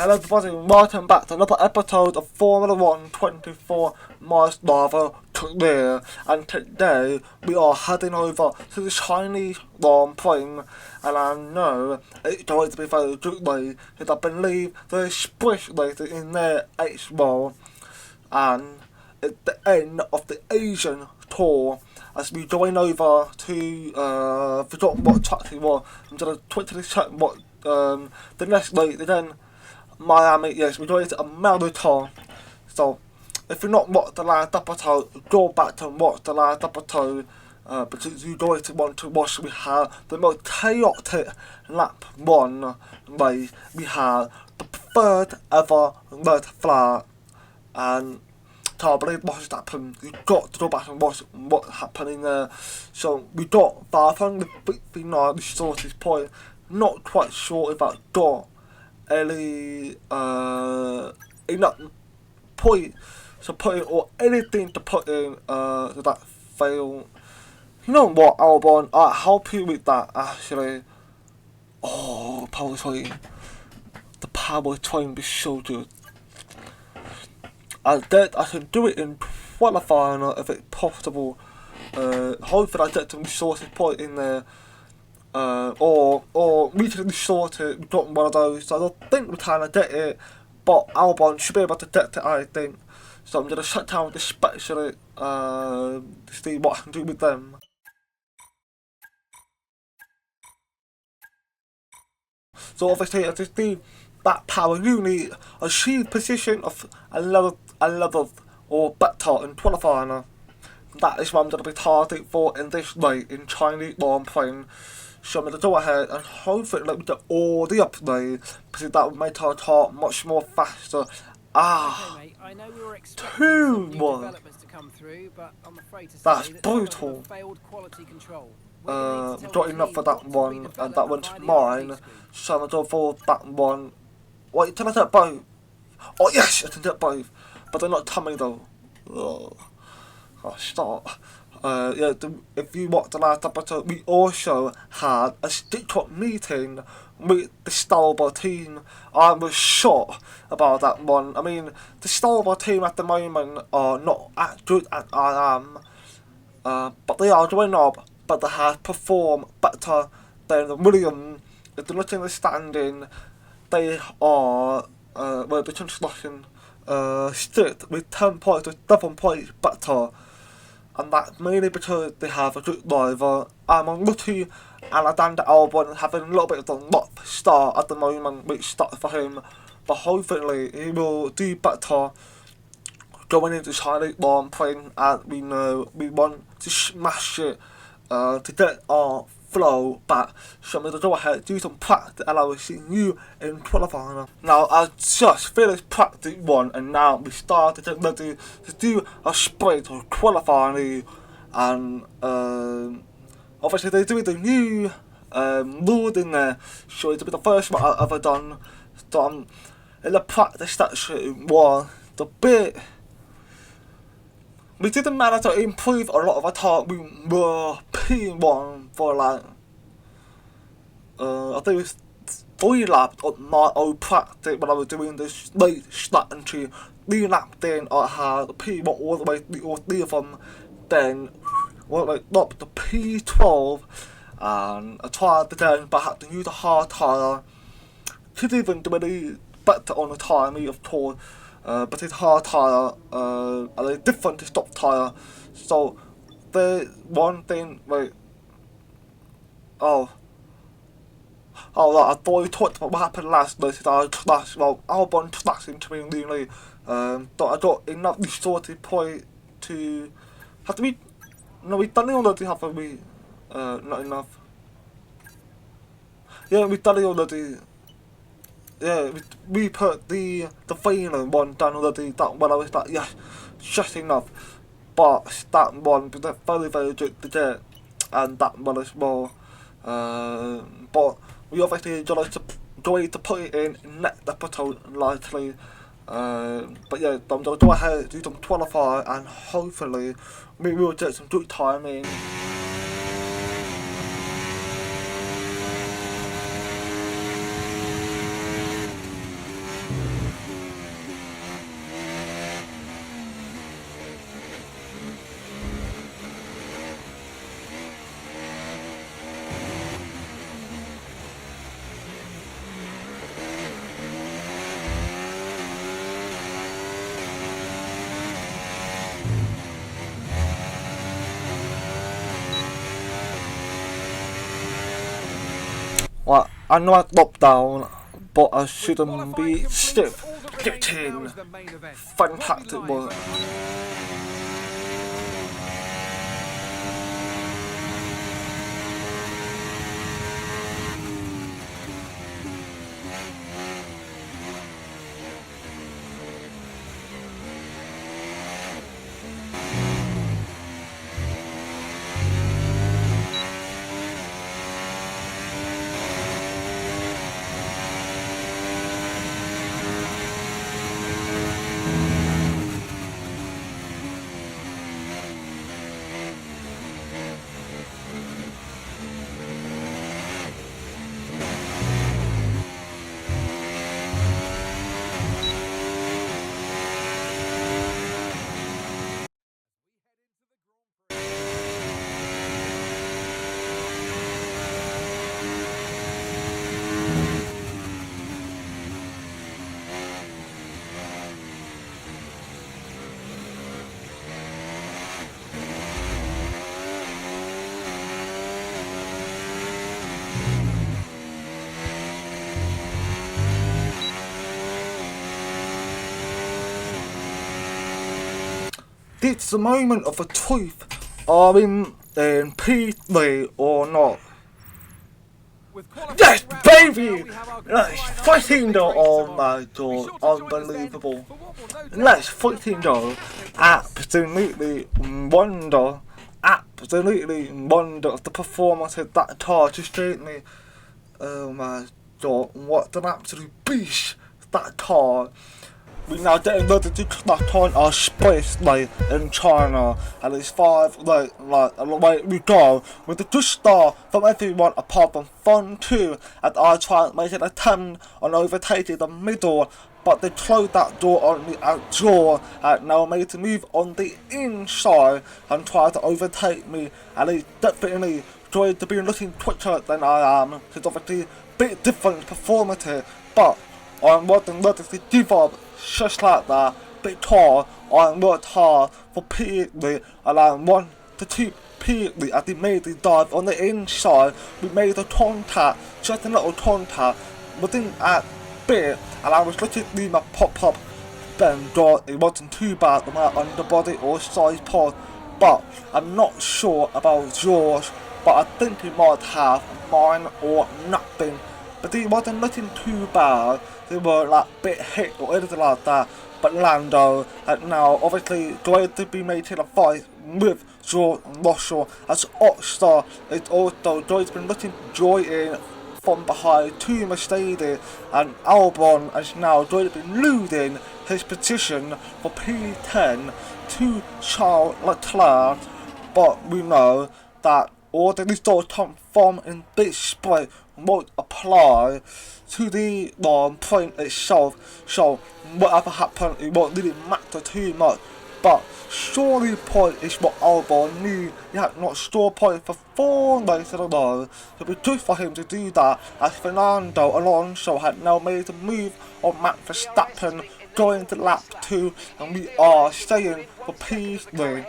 Hello everybody, welcome back to another episode of Formula 1 24 miles Lava Today. And today we are heading over to the Chinese Grand Prix, and I know it's going to be very good because I believe there's sprint racing in there as well. And it's the end of the Asian tour as we join over to forgot what track it was. I'm gonna quickly check what the next race then. Miami, yes, we're going to a marathon. So, if you're not watched the last episode, go back and watch the last episode. Because you're going to want to watch. We have the most chaotic lap 1 race. We have the third ever red flag. And so I believe what has happened. You've got to go back and watch what happened in there. So, we got 559 resources point. Not quite sure if I got any enough point to put in or anything to put in to that fail. You know what, Albon? I'll help you with that actually. Oh, power train. The power train is so good. I can do it in qualifying if it's possible. Hopefully I get some resources point in there. Or recently sorted, we've gotten one of those, so I don't think we kind of get it, but Albon should be able to get it, I think. So I'm going to shut down this specially to see what I can do with them. So obviously I just need that power unit, achieve position of 11th or better in qualifying. That is what I'm going to be targeting for in this race in Chinese Grand Prix. So I'm going to go ahead and hopefully we get all the upgrades because that would make our car much more faster. Okay, I know we were expecting some new developments to come through, but I'm afraid to say that's that brutal. Failed quality control. We got enough for that one, and that one's mine. So I'm going to go for that one. Wait, can I get both? Oh yes, I can get both. But they're not coming though. Oh, stop. If you watched the last episode, we also had a stick-up meeting with the Stalber team. I was shocked about that one. I mean, the Stalber team at the moment are not as good as I am, but they are going up, but they have performed better than the Williams. If you look in the standing, they are, the construction, strict with 10 points to 7 points better. And that's mainly because they have a good driver. I'm unlucky, Alexander Albon having a little bit of a rough start at the moment, which starts for him. But hopefully he will do better going into Chinese Grand Prix, and we know we want to smash it to get our flow back. So I'm going to go ahead, do some practice, and I will see you in qualifying. Now I just finished practice 1, and now we start to get ready to do a sprint or qualifying. And obviously they're doing the new rules in there, so it'll be the first one I've ever done. So in the practice section was the bit. We didn't manage to improve a lot of our time. We were P1 for like, I think it was 3 laps of my old practice when I was doing this race strategy. 3 laps then I had P1 all the way through all 3 of them. Then went up to P12 and I tried again, but I had to use a hard tyre. Couldn't even do any better on the timing, of course. But it's hard tyre, and it's different to stock tyre. So, the one thing, right, I thought we talked about what happened last race. Albon crashed into me really. I got enough resources point to have to be. No, we've done it already, haven't we? Not enough. Yeah, we've done it already. Yeah, we put the final one down already. That one I was like, yes, just enough. But that one was very, very good to get, and that one as well. But we obviously going to put it in next episode likely. But yeah, I'm going to go ahead, do some qualify, and hopefully we will get some good timing. I know I dropped down, but I shouldn't be stiff. Get in. Fantastic work. It's the moment of the truth. Are we in P3 or not? Yes, baby! Nice, 14 though, oh my god, unbelievable. Nice, 14 though, absolutely wonder, absolutely wonder of the performance of that car just lately. Oh my god, what an absolute beast that car. We now getting ready to connect on our space in China, and it's 5 away we go with the good start from everyone apart from Fun 2, and I try and make an attempt on overtaking the middle, but they closed that door on me at jaw, and now made to move on the inside and try to overtake me, and he's definitely going to be looking quicker than I am. It's obviously a bit different performative, but I'm more than ready to give up just like that, because I worked hard for P3 and I want to keep P3 as he made the dive on the inside. We made a contact, just a little contact within that bit, and I was looking at my pop-up, then God, it wasn't too bad on my underbody or side pod, but I'm not sure about yours, but I think he might have mine or nothing. But he wasn't looking too bad. They were like a bit hit or anything like that. But Lando had now obviously going to be making a fight with George Russell as Oxstar is also going to be looking to join in from behind to Mercedes, and Albon is now going to be losing his position for P10 to Charles Leclerc. But we know that all the results come from in this split won't apply to the Grand Prix itself, so whatever happens it won't really matter too much. But surely point is what Albon knew. He had not scored point for 4 races in a row. It would be good for him to do that, as Fernando Alonso had now made a move on Max Verstappen going to lap 2, and we are staying for P3.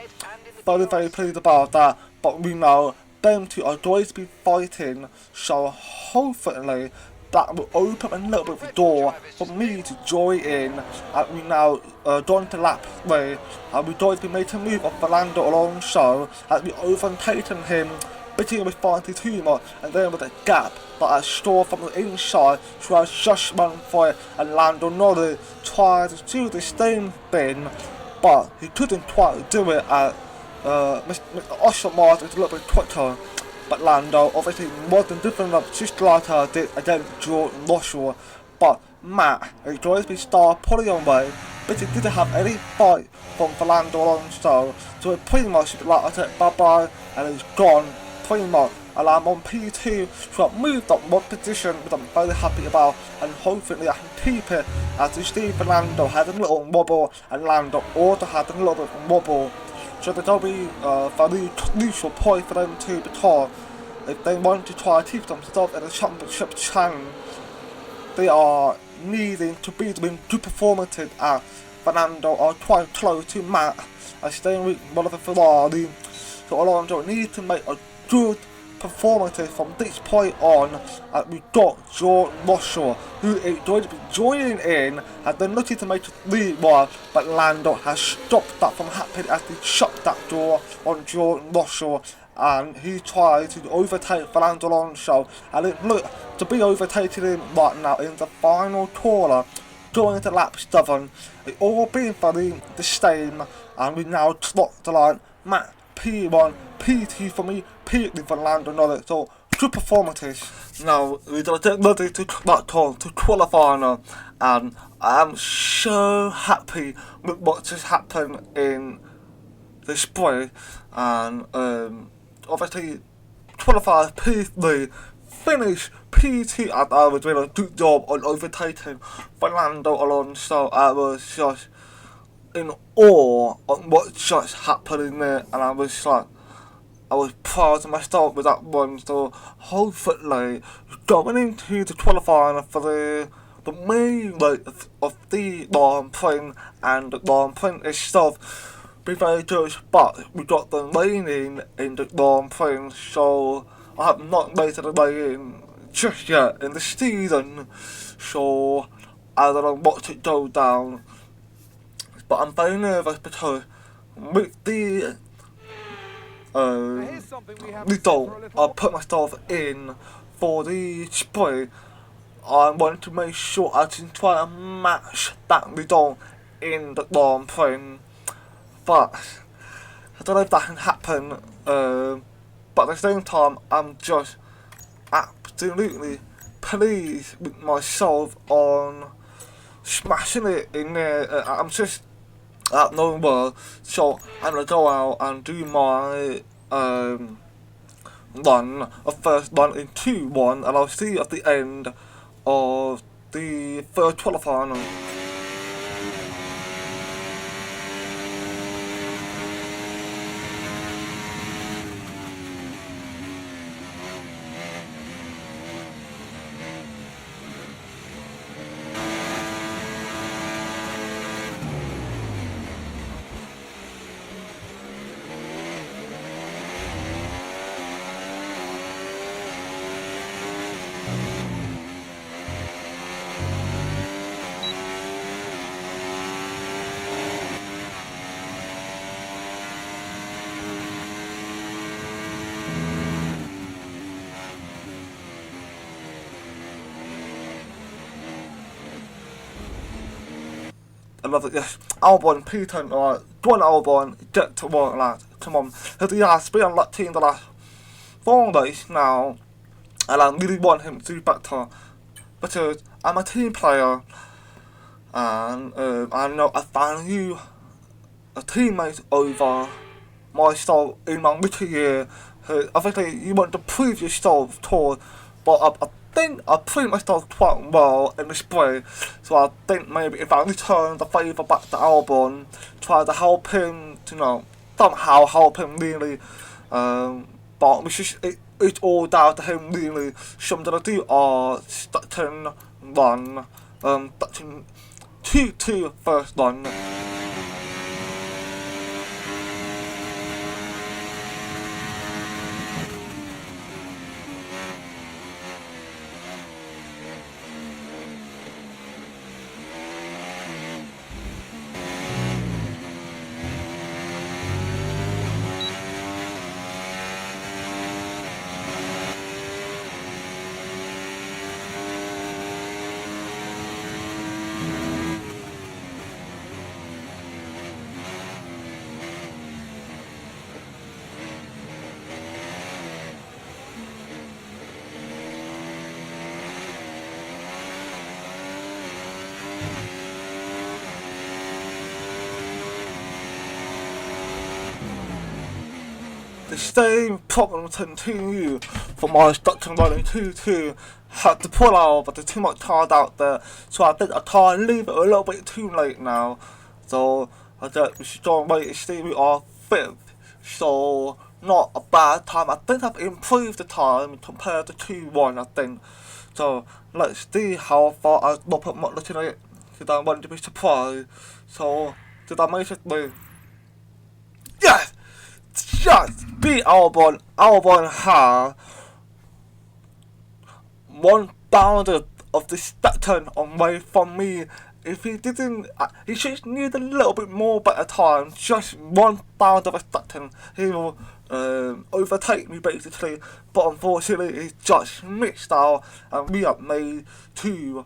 Very pleased about that, but we know them two are going to be fighting, so hopefully that will open a little bit of a door for me to join in. And we now going to lap 3, and we're going to be making a move of Fernando Alonso as we overtaken him, beating with 42 more, and then with a gap that I saw from the inside, so I just run for it, and Lando Norris tried to do the same thing, but he couldn't quite do it at Mr. Oscar Martin is a little bit quicker, but Lando obviously wasn't different enough, just like I did against George Russell. But Matt is going to be star Podium way, but he didn't have any fight from Fernando Alonso, so it pretty much like I said bye bye, and he's gone pretty much. And I'm on P2, so I've moved up one position, which I'm very happy about, and hopefully I can keep it, as you see Fernando had a little wobble, and Lando also had a little bit of wobble. So there's going to be a very crucial point for them too, because if they want to try to keep themselves in the championship challenge, they are needing to be doing good performances, as Fernando are quite close to Matt, and staying with one of the Ferrari. So Alonso needs to make a good performances from this point on. We got George Russell, who is going to be joining in, and they're looking to make a lead one, but Lando has stopped that from happening as he shut that door on George Russell, and he tried to overtake Fernando Alonso, and it looked to be overtaking him right now in the final corner going into lap 7. It all been very the same, and we now clock the line. Matt P1, P2 for me, P3 for Lando Norris. So good performances. Now we're gonna get ready to back on to qualify now, and I am so happy with what just happened in the spray, and obviously qualify P3, finish P2, and I was doing a good job on overtaking Fernando Alonso. I was just in awe on what just happened in there, and I was proud of myself with that one. So hopefully going into the qualifying for the main race of the Grand Prix and the Grand Prix itself be very good, but we got the raining in the Grand Prix, so I have not rated the rain just yet in the season, so I don't know what to go down. But I'm very nervous because with the result I put myself in for the spray, I want to make sure I can try and match that result in the Grand Prix. But I don't know if that can happen, but at the same time I'm just absolutely pleased with myself on smashing it in there. I'm just at nowhere, so I'm gonna go out and do my run, a first run in 2-1, and I'll see you at the end of the first qualifying. I love it, yes. Albon, P10, alright. Go on, Albon, get to work, lad. Come on. He has been on that team the last 4 days now, and I really want him to do better, because I'm a team player, and I know I value a teammate over myself in my little year. Obviously, you want to prove yourself too, but I think I proved myself quite well in the spray, so I think maybe if I return the favour back to Albon, try to help him, somehow help him really, but it's all down to him really. So I'm gonna do our starting run, starting 2-2 first run. The same problem continued for my starting running 2-2. Had to pull out, but there's too much cars out there, so I think I try and leave it a little bit too late now. So I think we should go and wait and see. We are 5th, so not a bad time. I think I've improved the time compared to 2-1, I think. So let's see how far I look at looking at it, because I want to be surprised. So did I make it through? Yes! Just beat Albon. Albon has one bounded of the spectrum away from me. If he didn't, he just need a little bit more better time. Just one bound of a spectrum, he will overtake me basically. But unfortunately, he just missed out, and we have made two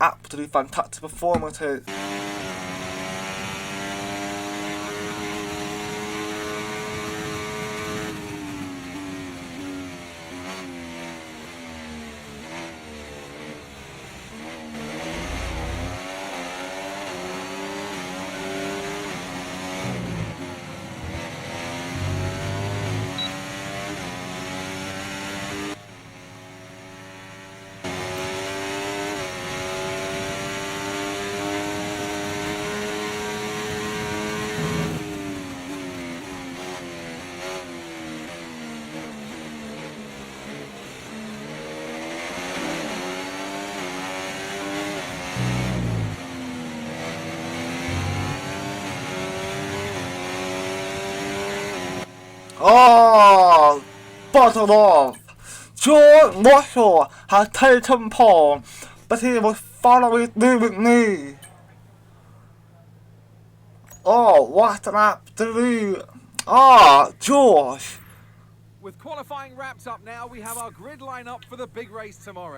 absolutely fantastic performances. Oh, bottom off. George Russell has taken pole, but he was following through with me. Oh, what an absolute... George. With qualifying wrapped up now, we have our grid lineup for the big race tomorrow.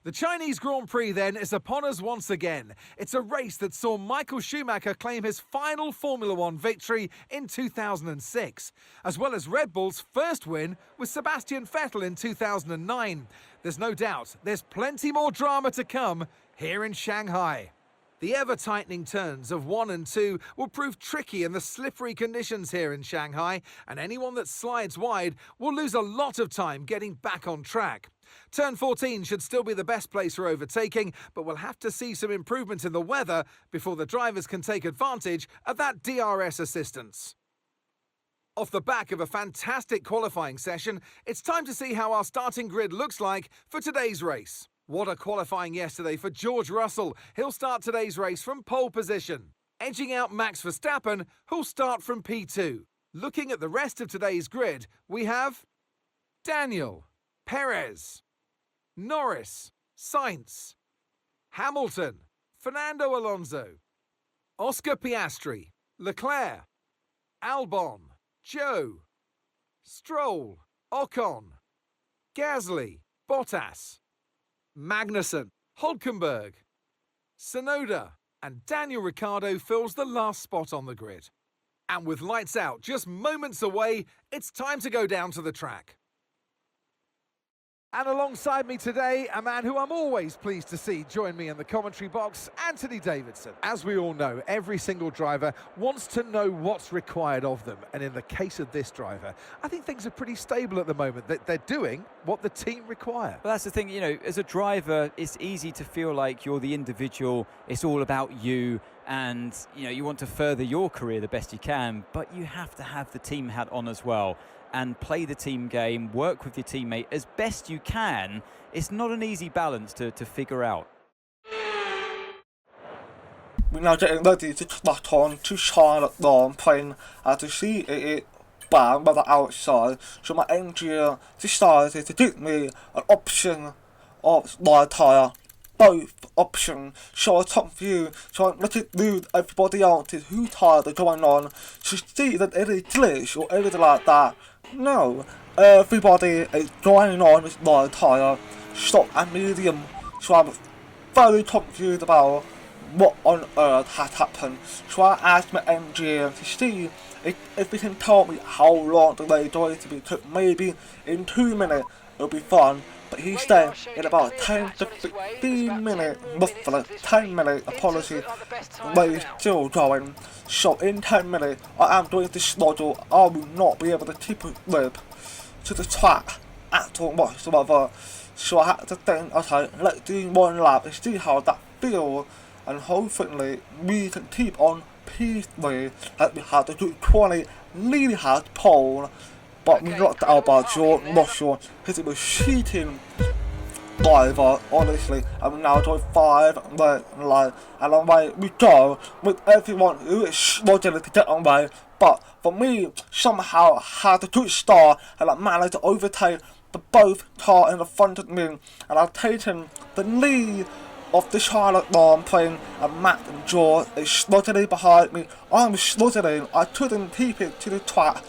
The Chinese Grand Prix, then, is upon us once again. It's a race that saw Michael Schumacher claim his final Formula One victory in 2006, as well as Red Bull's first win with Sebastian Vettel in 2009. There's no doubt there's plenty more drama to come here in Shanghai. The ever-tightening turns of 1 and 2 will prove tricky in the slippery conditions here in Shanghai, and anyone that slides wide will lose a lot of time getting back on track. Turn 14 should still be the best place for overtaking, but we'll have to see some improvement in the weather before the drivers can take advantage of that DRS assistance. Off the back of a fantastic qualifying session, it's time to see how our starting grid looks like for today's race. What a qualifying yesterday for George Russell. He'll start today's race from pole position, edging out Max Verstappen, who'll start from P2. Looking at the rest of today's grid, we have Daniel, Perez, Norris, Sainz, Hamilton, Fernando Alonso, Oscar Piastri, Leclerc, Albon, Zhou, Stroll, Ocon, Gasly, Bottas, Magnussen, Hülkenberg, Tsunoda, and Daniel Ricciardo fills the last spot on the grid. And with lights out just moments away, it's time to go down to the track. And alongside me today, a man who I'm always pleased to see join me in the commentary box, Anthony Davidson. As we all know, every single driver wants to know what's required of them. And in the case of this driver, I think things are pretty stable at the moment. That they're doing what the team require. Well, that's the thing, you know, as a driver, it's easy to feel like you're the individual. It's all about you. And, you know, you want to further your career the best you can, but you have to have the team hat on as well and play the team game, work with your teammate as best you can. It's not an easy balance to figure out. We're now getting ready to slot on to Charlotte Grand Prix, as you see it bang by the outside, so my engineer decided to give me an option of light tyre. Both options show a top view, so I'm letting lead everybody else who tired are going on to see that any glitch or anything like that. No, everybody is going on with light tyre, stock and medium, so I'm very confused about what on earth has happened. So I asked my engineer to see if he can tell me how long the race is going to be. Maybe in 2 minutes it'll be fun. But he said in about 10 to 15 minutes, roughly 10 minutes, apologies, the race is still going. So in 10 minutes, I am doing this schedule. I will not be able to keep it with to the track at all whatsoever. So I had to think, okay, let's do one lap and see how that feels. And hopefully we can keep on P3 as we had to do 20 really hard pole. But we knocked out by George Russell because it was cheating. driver, honestly, and we now join 5 red line, and away we go with everyone who is struggling to get away. But for me, somehow had a good start, and I managed to overtake the both car in the front of me, and I've taken the lead of the Charlotte Grand Prix, and Matt and George is struggling behind me. I'm struggling, I couldn't keep it to the track,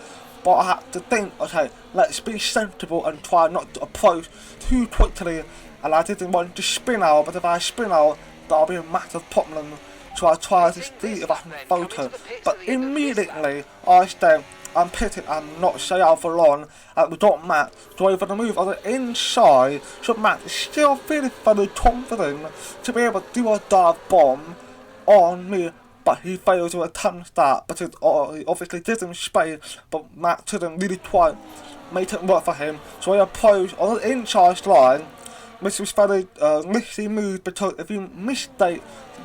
but I had to think, okay, let's be sensible and try not to approach too quickly, and I didn't want to spin out, but if I spin out, that'll be a massive problem. So I tried to see if I can photo, but immediately I said, I'm pitted, I'm not stay out for long, and we got Matt drove the move on the inside, so Matt is still feeling very confident to be able to do a dive bomb on me, but he failed to attempt that, but he obviously didn't spray, but Matt didn't really quite make it work for him, so he approached on the inside line, which was very risky move, because if you mistake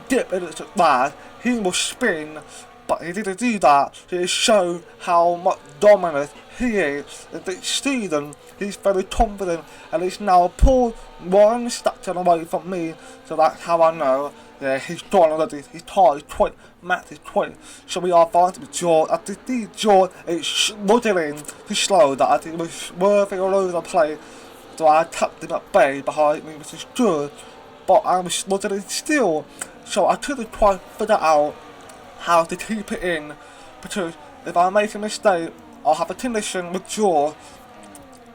dip into that, he will spin, but he didn't do that. He showed how much dominant he is. In this season, he's very confident, and he's now pulled 1 section away from me, so that's how I know, yeah, he's gone already. His car is 20, Matt is 20, so we are fine to be George. I think George is struggling to slow that. I think he was swerving all over the place, so I kept him at bay behind me, which is good, but I was struggling still, so I couldn't quite figure out how to keep it in, because if I make a mistake, I'll have a condition with George.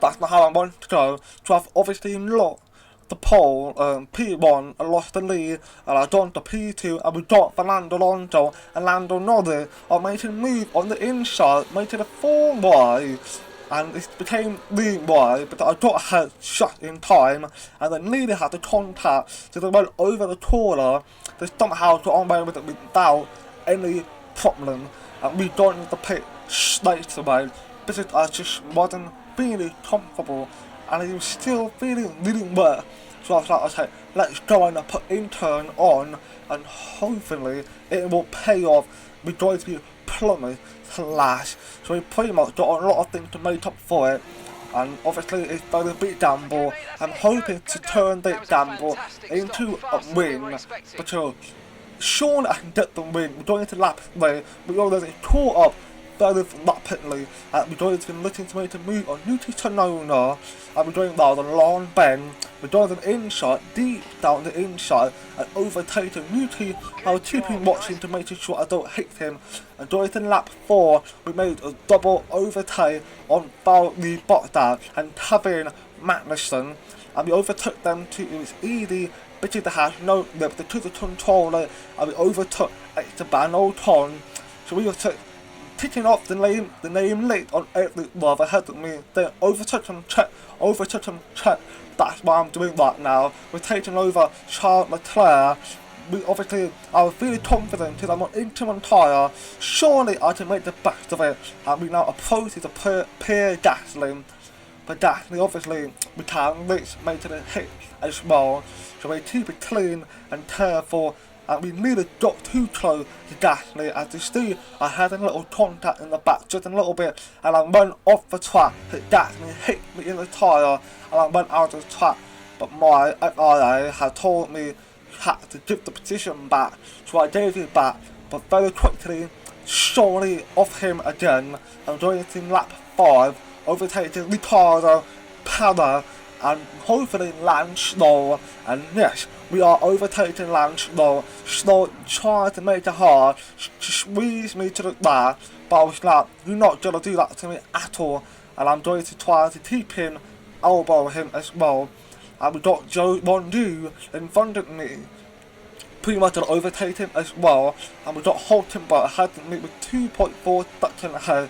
That's not how I want to go. So I've obviously lost the pole, P1, I lost the lead, and I done the P2, and we got Fernando Alonso and Lando Norris. I made him move on the inside, made it a 4 wide, and it became really wide, but I got a head shot in time, and then nearly had the contact, so they went over the corner. They somehow got on with it without any problem, and we got into the pit straight away, because I just wasn't feeling comfortable, and I was still feeling really wet, so I was like, okay, let's go and put intern on, and hopefully it will pay off. We're going to be plummeted to last, so we pretty much got a lot of things to make up for it, and obviously it's very big gamble. I'm hoping to turn that gamble into a win, because surely I can get the win. We're going to lap 3, we already caught up very rapidly, and we're going to be looking to make a move on Nuti Sonona, and we're going down the long bend, we're going to the inside, deep down the inside, and overtaking Nuti. I was keeping watching to make sure I don't hit him, and during the lap 4, we made a double overtake on Valtteri Bottas and Kevin Magnussen, and we overtook them to, it was easy, because they had no grip, they couldn't control it, and we overtook Esteban Ocon, so we were picking off the name late on every love ahead of me, then overtook him, check, that's what I'm doing right now. We're taking over Charles Leclerc. We obviously, I was really confident because I'm on interim tyre, surely I can make the best of it, and we now approach the Pierre Gasly. But Gasly, obviously, we can risk making a hit as well, so we keep it clean and careful, and we nearly got too close to Gasly. As you see, I had a little contact in the back, just a little bit, and I went off the track, hit Gasly, hit me in the tyre, and I went out of the track, but my FIA had told me had to give the position back, so I gave it back, but very quickly, surely off him again, and during lap 5, overtaking Ricardo, Perez, and hopefully Lance Stroll, and yes, we are overtaking Lance Stroll. Stroll tried to make it hard, to squeeze me to the back, but I was like, you're not going to do that to me at all, and I'm going to try to keep him, elbow him as well, and we got Joe Bondu in front of me, pretty much going to overtake him as well, and we got Hulkenberg ahead of me with 2.4 seconds ahead.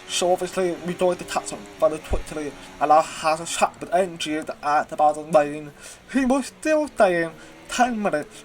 So obviously we going to catch up very quickly, and I had a chat with NG at about the lane. He was still saying 10 minutes,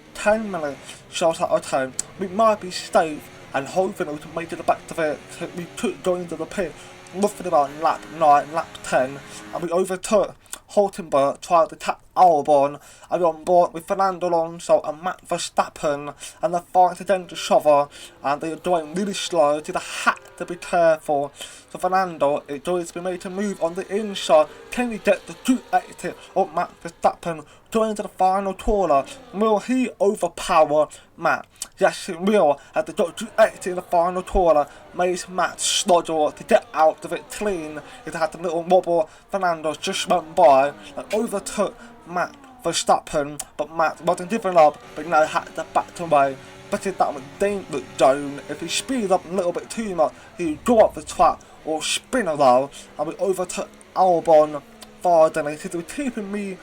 so I was like, okay, we might be safe, and hopefully we can make it back to it. We could go into the pit, roughly about lap 9, lap 10, and we overtook Hulkenberg, tried to tap Albon. I'll be on board with Fernando Alonso and Max Verstappen, and they're fighting against each other, and they're doing really slow, so they have to be careful. So Fernando is going to be made to move on the inside. Can he get the 280 of Max Verstappen going to the final corner? Will he overpower Max? Yes, he will. As they got 280 in the final corner, makes Max struggle to get out of it clean. It had a little wobble. Fernando just went by and overtook Max Verstappen, but Max wasn't giving up, but now had to back away. But if that was danger zone, if he speeded up a little bit too much, he would go up the track or spin around, and we overtook Albon farther. He was keeping me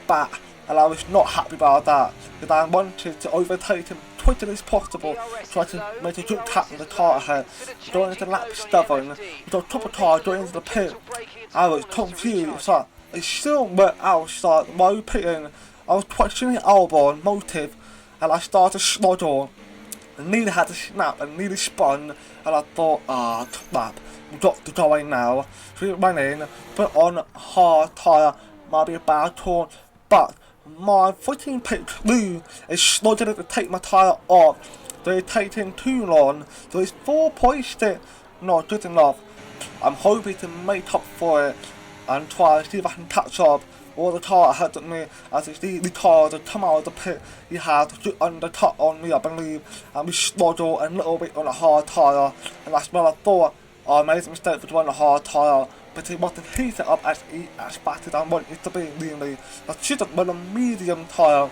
back, and I was not happy about that, because I wanted to overtake him quickly as possible, try to make a good tap in the car ahead. Going into lap 7, with the top of car going into the pit, I was confused. So I still went outside while pitting. I was questioning Albon motive, and I started to struggle. And nearly had to snap and nearly spun, and I thought, crap, we've got to go in now. So we went in, put on a hard tyre, might be a bad turn, but my freaking pit crew is struggling to take my tyre off. They're taking too long, so it's 4 points not good enough. I'm hoping to make up for it and try to see if I can catch up. All the car ahead of me, as it's the car that come out of the pit, he had to undercut on me, I believe, and we struggled a little bit on a hard tyre, and that's when I thought I made a mistake for doing a hard tyre, but he wanted to heat it up as fast as I wanted it to be, really. I should have run a medium tyre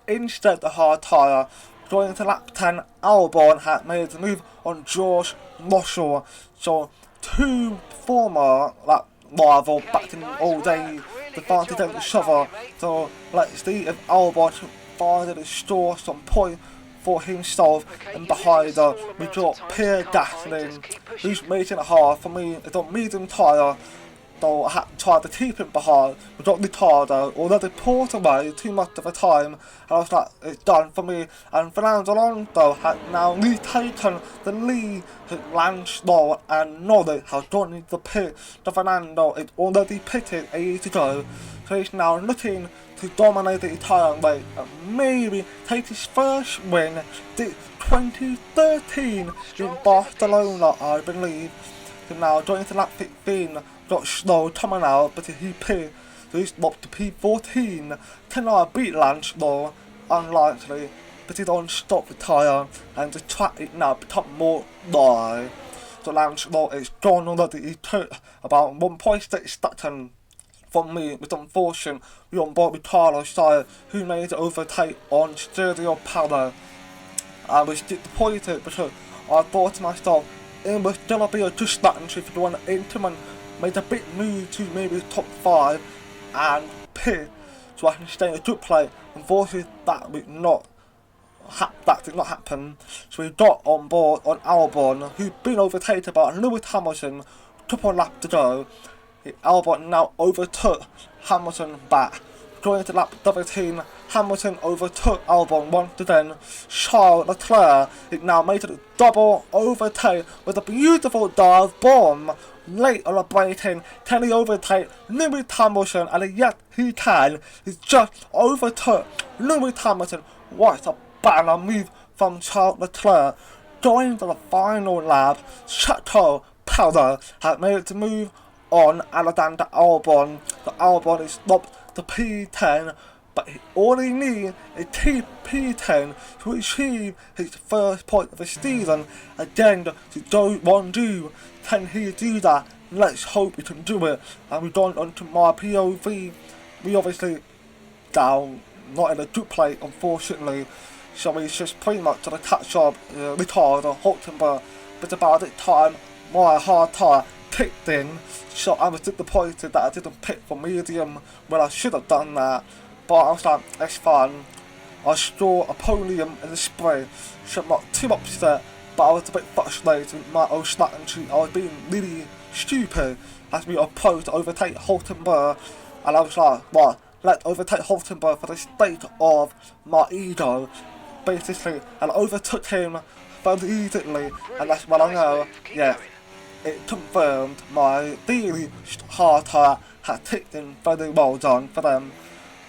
instead of the hard tyre. Going into lap 10, Albon had made a move on George Russell, so 2 former rival back in all day. They fight against each other, so let's see if Albon can finally store some point for himself. And behind her, we got Pierre Gasly, who's making it hard for me. It's on medium tyre, though I had to try to keep him behind. We got Ricardo already pulled away too much of the time, and I was like, it's done for me. And Fernando Alonso had now retaken the lead to Lance Stroll, and Norris has gone into the pit. So Fernando is already pitted ages ago, so he's now looking to dominate the entire race and maybe take his first win since 2013 in Barcelona, I believe. So now going to lap 15, got Stroll coming out, but he pit, so he's up to P14. Can I beat Lance Stroll? Unlikely, but he don't stop the tyre, and the track is now become more dry. So Lance Stroll is gone already. He took about 1.6 seconds from me, with unfortunate we on board with Carlos Sainz, who made an overtake on Sergio Perez. I was disappointed because I thought to myself, it was gonna be a good strategy for the one Intamin made a big move to maybe top 5 and pit, so I can stay in a good play. Unfortunately, that did not happen. So we got on board on Albon, who'd been overtaken by Lewis Hamilton, couple of laps to go. Albon now overtook Hamilton back. Going into lap 17, Hamilton overtook Albon once again. Charles Leclerc is now made a double overtake with a beautiful dive bomb. Late celebrating, can he overtake Lewis Hamilton? And yes, he can. He's just overtook Lewis Hamilton. What a banner move from Charles Leclerc. Going to the final lap, Chateau Powder had made it to move on Alexander Albon. The Albon is up to P10, but all he needs is P10 to achieve his first point of the season. Again, to don't want to do. Can he do that? Let's hope he can do it. And we've gone on to my POV. We obviously down, not in a good play, unfortunately. So he's just pretty much to the catch up Ricardo, Hulkenberg. But about this time, my hard tyre kicked in, so I was disappointed that I didn't pick for medium when I should have done that. But I was like, it's fine. I scored a podium in the sprint, so I'm not too upset, but I was a bit frustrated with my own strategy. I was being really stupid as we approached to overtake Hulkenberg, and I was like, well, let's overtake Hulkenberg for the sake of my ego, basically, and I overtook him very easily, and that's when I know, yeah, it confirmed my really hard tyre had ticked in. Very well done for them.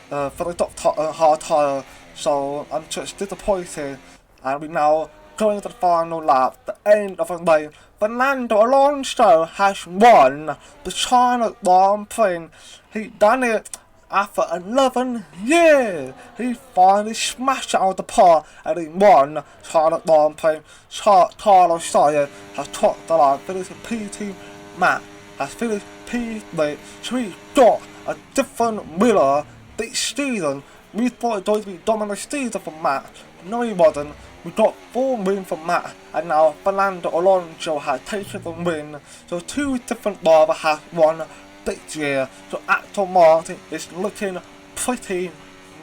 for the hard tyre, so I'm just disappointed. And we now going to the final lap, the end of the day. Fernando Alonso has won the China Grand Prix. He done it after 11 years. He finally smashed it out of the park and he won China Grand Prix. Carlos Sainz has topped the line, finished P2. Matt has finished P3. So we got a different winner this season. We thought it was going to be dominant season for Matt. No, he wasn't. We got 4 wins from Matt, and now Fernando Alonso has taken the win. So 2 different drivers have won this year. So Aston Martin is looking pretty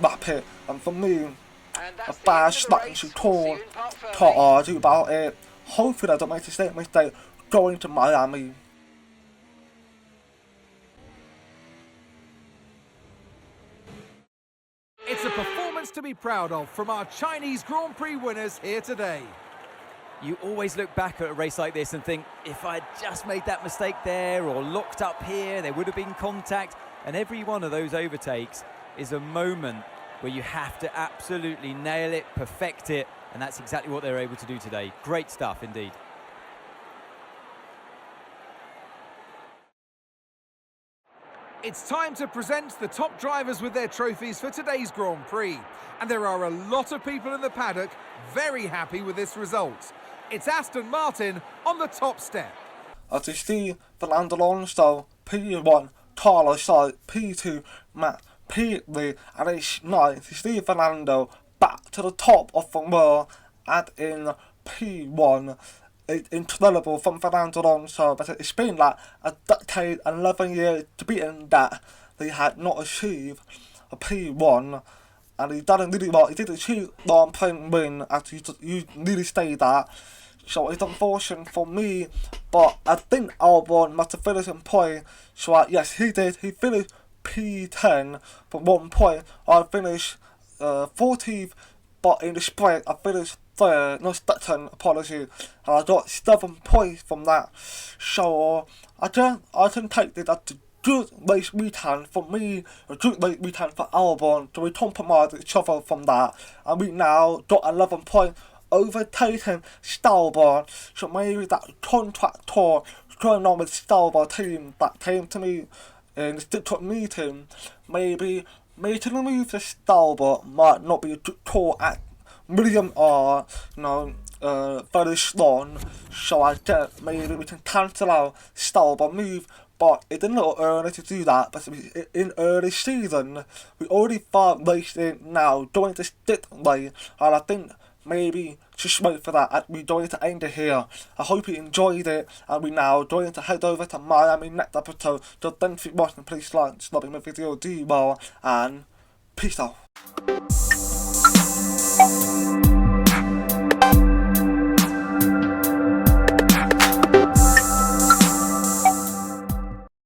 rapid, and for me, a bad start to talk about it. Hopefully I don't make the same mistake going to Miami. It's a performance to be proud of from our Chinese Grand Prix winners here today. You always look back at a race like this and think, if I'd just made that mistake there or locked up here, there would have been contact. And every one of those overtakes is a moment where you have to absolutely nail it, perfect it, and that's exactly what they're able to do today. Great stuff indeed. It's time to present the top drivers with their trophies for today's Grand Prix. And there are a lot of people in the paddock very happy with this result. It's Aston Martin on the top step. As you see, Fernando Alonso, P1, Carlos Sainz, P2, Matt, P3, and it's nice to see Fernando back to the top of the world and in P1. It's incredible from Fernando Alonso, but it's been like a decade and 11 years to beating that they had not achieved a P1, and he done it really well. He did achieve the Grand Prix win, as you really say that, so it's unfortunate for me, but I think Albon must have finished in point, so yes, he did. He finished P10 for 1 point. I finished 14th, but in the sprint I finished third, no, second, apologies, and I got 7 points from that. So I can take it as a good race weekend for me, a good race weekend for Albon. So we compromise each other from that, and we now got 11 points, overtaking Albon. So maybe that contract talk going on with Albon team that came to me in the district meeting, maybe making a move to Albon might not be a good call at William are, very strong, so I guess maybe we can cancel out Albon move, but it's a little early to do that, but in early season, we already start racing now, going to stick lane, and I think maybe just wait for that, and we're going to end it here. I hope you enjoyed it, and we're now going to head over to Miami next episode, so thanks for watching, please like, subscribe my video, do well, and peace out.